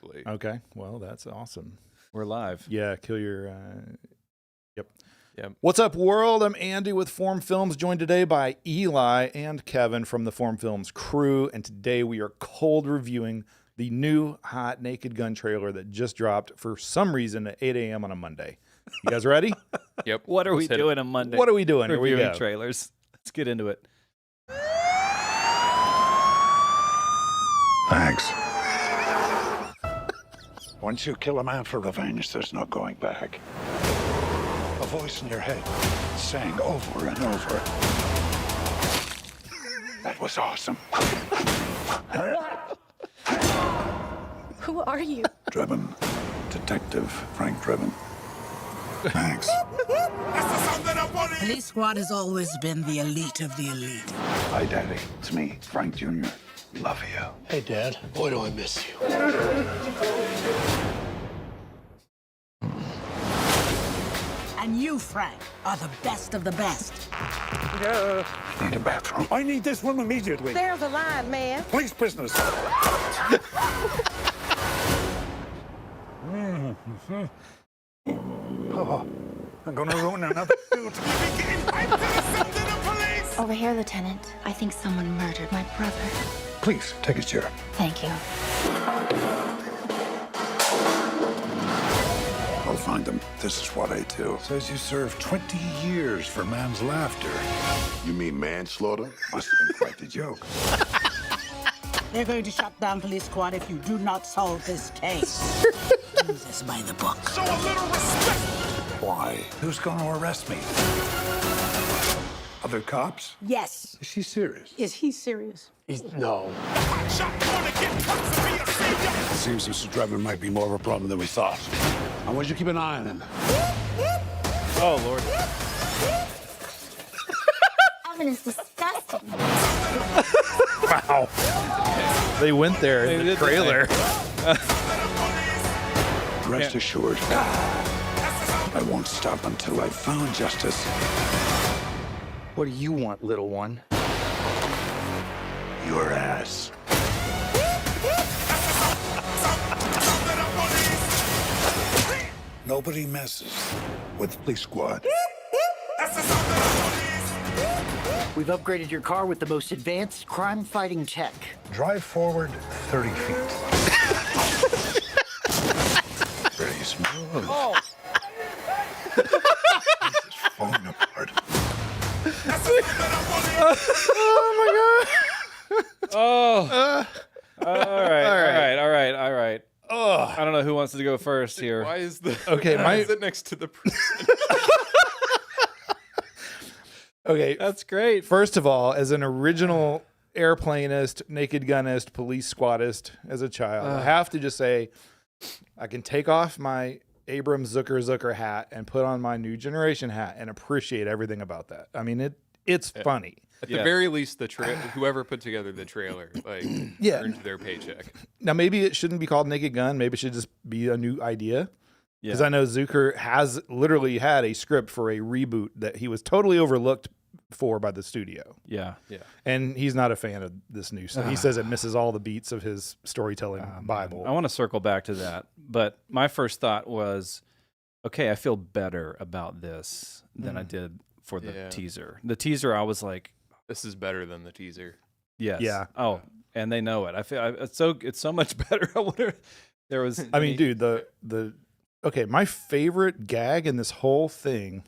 probably. Okay, well, that's awesome. We're live. Yeah, kill your... Yep. Yep. What's up, world? I'm Andy with Form Films, joined today by Eli and Kevin from the Form Films crew, and today we are cold reviewing the new hot Naked Gun trailer that just dropped for some reason at 8 a.m. on a Monday. You guys ready? Yep. What are we Let's hit doing it. on Monday? What are we doing? Here we Reviewing go. trailers. Let's get into it. Thanks. Once you kill a man for revenge, there's no going back. A voice in your head saying over and over, "That was awesome." Who are you? Drebin. Detective Frank Drebin. Thanks. Police Squad has always been the elite of the elite. Hi, Daddy. It's me, Frank Jr. Love you. Hey, Dad. Boy, do I miss you. And you, Frank, are the best of the best. Need a bathroom. I need this room immediately. There's a line, man. Police business. Oh, I'm gonna ruin another suit. Over here, Lieutenant. I think someone murdered my brother. Please, take a chair. Thank you. I'll find them. This is what I do. Says you served 20 years for man's laughter. You mean manslaughter? Must have been quite the joke. They're going to shut down Police Squad if you do not solve this case. Do this by the book. Show a little respect! Why? Who's gonna arrest me? Other cops? Yes. Is she serious? Is he serious? No. It seems Mr. Drebin might be more of a problem than we thought. I want you to keep an eye on him. Oh, Lord. Oven is disgusting. Wow. They went there in the trailer. Rest assured, I won't stop until I've found justice. What do you want, little one? Your ass. Nobody messes with Police Squad. We've upgraded your car with the most advanced crime-fighting tech. Drive forward 30 feet. Pretty smooth. Oh. This is falling apart. Oh. All right. Oh. I don't know who wants to go first here. Why is the Okay, why is it next to the prison? Okay, That's great. first of all, as an original airplanist, naked gunist, police squadist as a child, I have to just say I can take off my Abrams Zucker hat and put on my new generation hat and appreciate everything about that. I mean, it's funny. At the very least, whoever put together the trailer, like, Yeah. earned their paycheck. Now, maybe it shouldn't be called Naked Gun. Maybe it should just be a new idea. Yeah. Because I know Zucker has literally had a script for a reboot that he was totally overlooked for by the studio. Yeah. And he's not a fan of this new stuff. He says it misses all the beats of his storytelling Bible. I want to circle back to that. But my first thought was, okay, I feel better about this than I did for the teaser. The teaser, I was like, This is better than the teaser. yes. Yeah. Oh, and they know it. I feel it's so much better. I wonder there was. I mean, dude, okay, my favorite gag in this whole thing,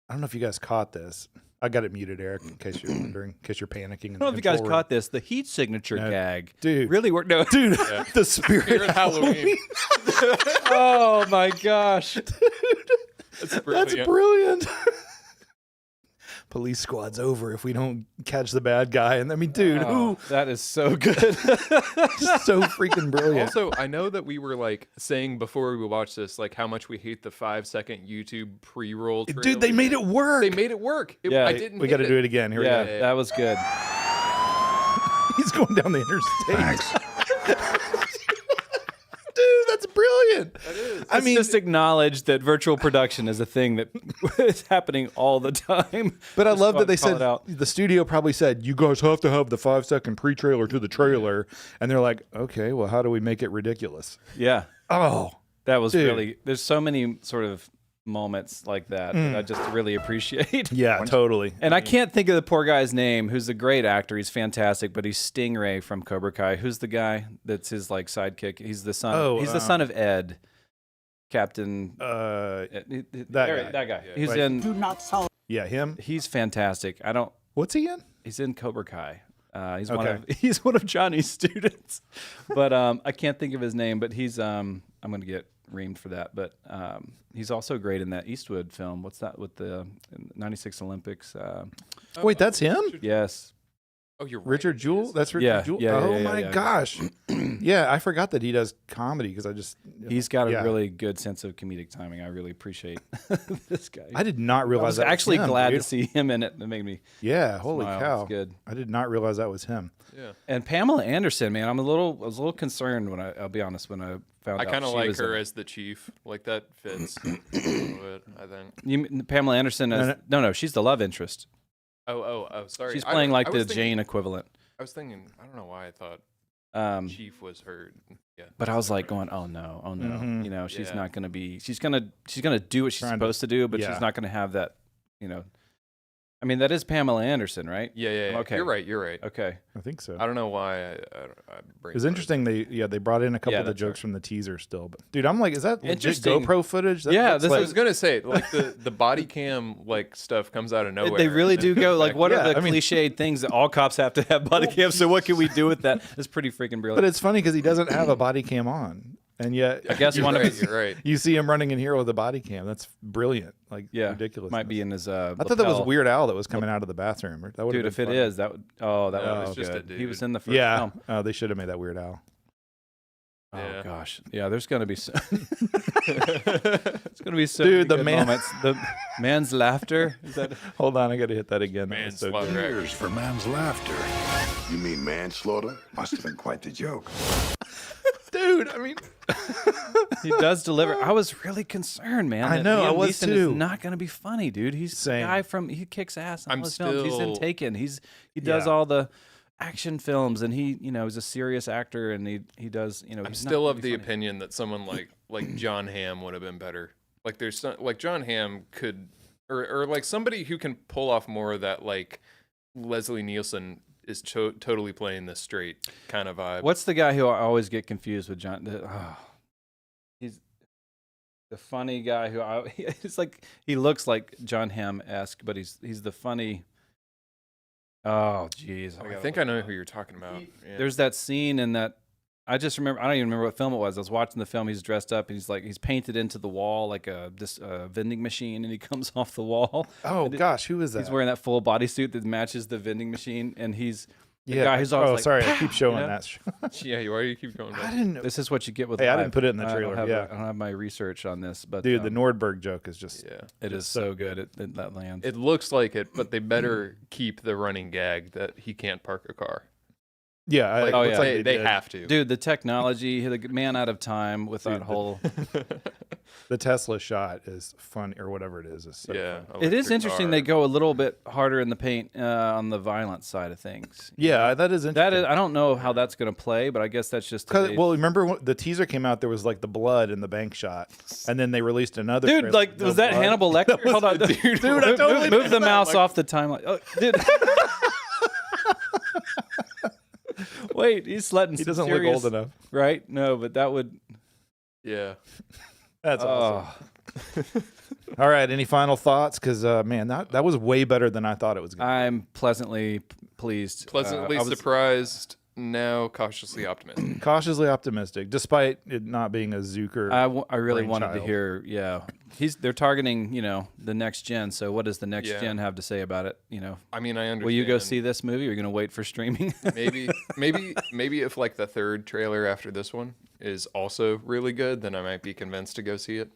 I don't know if you guys caught this. I got it muted, Eric, in case you're wondering, in case you're panicking. I don't know if you guys caught this. The heat signature gag, dude. really worked. No, Dude, the spirit Halloween. oh my gosh, That's brilliant. That's brilliant. Police Squad's over if we don't catch the bad guy. And I mean, dude, who? that is so good. So freaking brilliant. Also, I know that we were like saying before we watched this, like how much we hate the 5-second YouTube pre-roll trailer. Dude, they made it work. They made it work. Yeah. I didn't. We got to do it again. Here we go. Yeah, that was good. He's going down the interstate. Thanks. Dude, that's brilliant. That is. Let's just acknowledge that virtual production is a thing that is happening all the time. But I Just love that they call said it out. the studio probably said, you guys have to have the 5-second pre-trailer to the trailer. And they're like, okay, well, how do we make it ridiculous? Yeah. Oh, That was dude. really, there's so many sort of moments like that that I just really appreciate. Yeah, totally. And I can't think of the poor guy's name, who's a great actor. He's fantastic, but he's Stingray from Cobra Kai. Who's the guy that's his like sidekick? He's the son. Oh, he's the son of Ed, Captain. That that guy. guy. Yeah. He's Right. in. Do not solve. Yeah, him. He's fantastic. I don't. What's he in? He's in Cobra Kai. He's Okay. he's one of Johnny's students, but I can't think of his name. But he's I'm gonna get reamed for that. But he's also great in that Eastwood film. What's that with the '96 Olympics? Wait, that's him? Yes. Oh, you're right. Richard Jewell? That's Richard Yeah, Jewell? yeah, yeah, oh, yeah, my yeah. gosh. Yeah, I forgot that he does comedy because I just... He's got a Yeah. really good sense of comedic timing. I really appreciate this guy. I did not I realize was that actually was him, glad dude. to see him in it. It made me Yeah, holy smile. cow. It's good. I did not realize that was him. Yeah. And Pamela Anderson, man, I was a little concerned when I'll be honest, when I found out I kind of she like was her in it. as the chief. Like that fits a little bit, I think. Pamela Anderson as no, she's the love interest. Oh, sorry. She's playing like I the was thinking- Jane equivalent. I was thinking, I don't know why I thought Chief was her. Yeah. But I was like going, oh no. Mhm. You know, she's Yeah. not gonna be. She's gonna do what she's Trying to- supposed to do, but yeah. she's not gonna have that. You know, I mean, that is Pamela Anderson, right? Yeah. Okay. You're right. Okay. I think so. I don't know why I It was interesting. They brought in a couple Yeah, of the that's jokes from the teaser still. But dude, I'm like, is that legit Interesting. GoPro footage? That Yeah, looks this like, I was gonna say like the body cam like stuff comes out of nowhere. They really do go like, what Yeah, are the I mean- cliched things that all cops have to have body cams? So what can we do with that? It's pretty freaking brilliant. But it's funny because he doesn't have a body cam on, and yet I guess You're one right, of his, you're right. you see him running in here with a body cam. That's brilliant. Like ridiculous. might be in his. I thought that was Weird Al that was coming out of the bathroom. That would've Dude, been if it funny. is, that would. Oh, that No, would it's be just a good. He was dude. in the first Yeah, film. they should have made that Weird Al. Oh Yeah. gosh, yeah. There's gonna be. It's gonna be so. Dude, the good man- moments. The man's laughter. Is that? Hold on, I got to hit that again. That was so good. Manslaughter. Years for man's laughter. You mean manslaughter? Must have been quite the joke. Dude, I mean, He does deliver. I was really concerned, man. I that know, I Liam was Neeson too. Is not gonna be funny, dude. He's Same. the guy from. He kicks ass. In I'm all his films. He's in still- Taken. He does Yeah. all the action films, and he's a serious actor, and he does. I'm he's not still gonna of be the funny. opinion that someone like John Hamm would have been better. Like there's some, like John Hamm could, or like somebody who can pull off more of that like Leslie Nielsen is totally playing this straight kind of vibe. What's the guy who I always get confused with? He's the funny guy who it's like he looks like John Hamm-esque, but he's the funny. Oh, jeez. I think I know who you're talking about. Yeah. There's that scene in that. I just remember. I don't even remember what film it was. I was watching the film. He's dressed up and he's painted into the wall like this vending machine, and he comes off the wall. oh gosh, who is that? He's wearing that full bodysuit that matches the vending machine, and he's the yeah. guy who's always oh, like, sorry, I keep showing know? that. Yeah, why do you keep going I back? didn't. This is what you get with. Hey, I live. didn't put it in the I don't trailer, have yeah. I don't have my research on this, but Dude, the Nordberg joke is just. Yeah. it is so good. That lands. It looks like it, but they better keep the running gag that he can't park a car. Yeah, Like, Oh, it looks yeah. like they did. have to. Dude, the technology, the man out of time with that Dude, whole. The Tesla shot is fun, or whatever it is. So Yeah, fun. It is electric interesting. car. They go a little bit harder in the paint on the violent side of things. Yeah, that is interesting. That is. I don't know how that's going to play, but I guess that's just. today's- Well, remember when the teaser came out? There was like the blood in the bank shot, and then they released another. dude, trailer like with no was that blood. Hannibal Lecter? Hold on, dude. I totally move did the that, mouse like- off the timeline. Oh, dude. Wait, he's letting. He some doesn't serious, look old enough. right? No, but that would. Yeah. That's awesome. Oh, All right, any final thoughts? Because man, that was way better than I thought it was going to I'm pleasantly pleased. Pleasantly I was- surprised, now cautiously optimistic. be. Cautiously optimistic, despite it not being a Zucker. I really wanted to brainchild. hear. Yeah, they're targeting the next gen. So what does the next Yeah. gen have to say about it? I mean, I understand. Will you go see this movie? Or are you going to wait for streaming? maybe if like the third trailer after this one is also really good, then I might be convinced to go see it.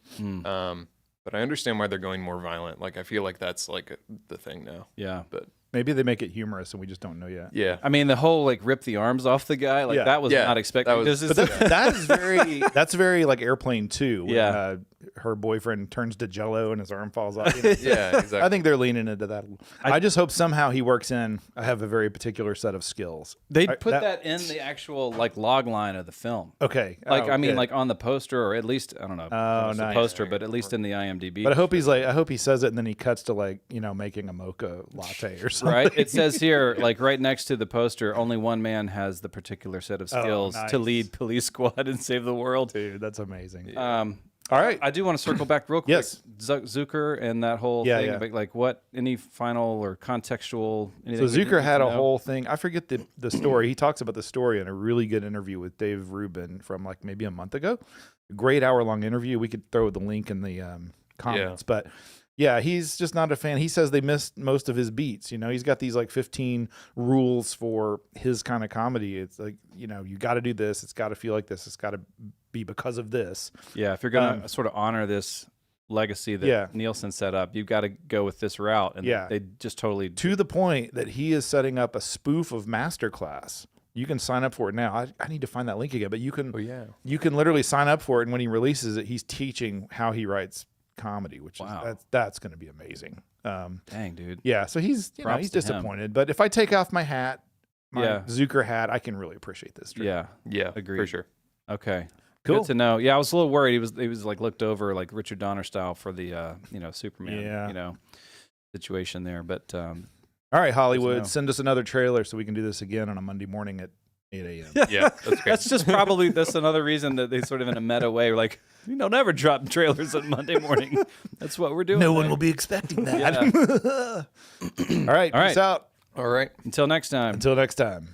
But I understand why they're going more violent. Like I feel like that's like the thing now. Yeah. But Maybe they make it humorous and we just don't know yet. Yeah. I mean, the whole like rip the arms off the guy, like Yeah. that was Yeah, not expected. that was- This is- But that is very that's very like Airplane 2. When, Yeah. her boyfriend turns to Jello and his arm falls off. You know? Yeah, exactly. I think they're leaning into that. I just hope somehow he works in. I have a very particular set of skills. they put that in the actual like log line of the film. Okay. Like Oh, I mean, good. like on the poster, or at least I don't know, if it's the nice. poster, but at least in the IMDb. But I hope he says it and then he cuts to like making a mocha latte or something. Right. It says here, like right next to the poster, only one man has the particular set of skills nice. to lead police squad and save the world. Dude, that's amazing. All right. I do want to circle back real quick. Yes. Zucker and that whole Yeah, thing. yeah. About, like what? Any final or contextual? So Anything we Zucker need had to a know? whole thing. I forget the story. He talks about the story in a really good interview with Dave Rubin from like maybe a month ago. A great hour-long interview. We could throw the link in the comments. But yeah, he's just not a fan. He says they missed most of his beats. He's got these like 15 rules for his kind of comedy. It's like, you got to do this. It's got to feel like this. It's got to be because of this. Yeah, if you're gonna sort of honor this legacy that Nielsen set up, you've got to go with this route. And they just totally To the point that he is setting up a spoof of Masterclass. You can sign up for it now. I need to find that link again, but you can. Oh, yeah. You can literally sign up for it, and when he releases it, he's teaching how he writes comedy, which is that's going to be amazing. Dang, dude. Yeah, so he's Props he's to him. disappointed, but if I take off my hat, my Yeah. Zucker hat, I can really appreciate this. Trip. Yeah. Yeah, Agreed. for sure. Okay. Cool. Good to know. Yeah, I was a little worried. He was like looked over like Richard Donner style for the Superman situation there. But All right, Hollywood, know. send us another trailer so we can do this again on a Monday morning at 8 a.m. Yeah, that's great. that's just probably that's another reason that they sort of in a meta way are like, we don't ever drop trailers on Monday morning. That's what we're doing. No one there. will be expecting that. Yeah. All right, All peace right. out. All right. Until next time. Until next time.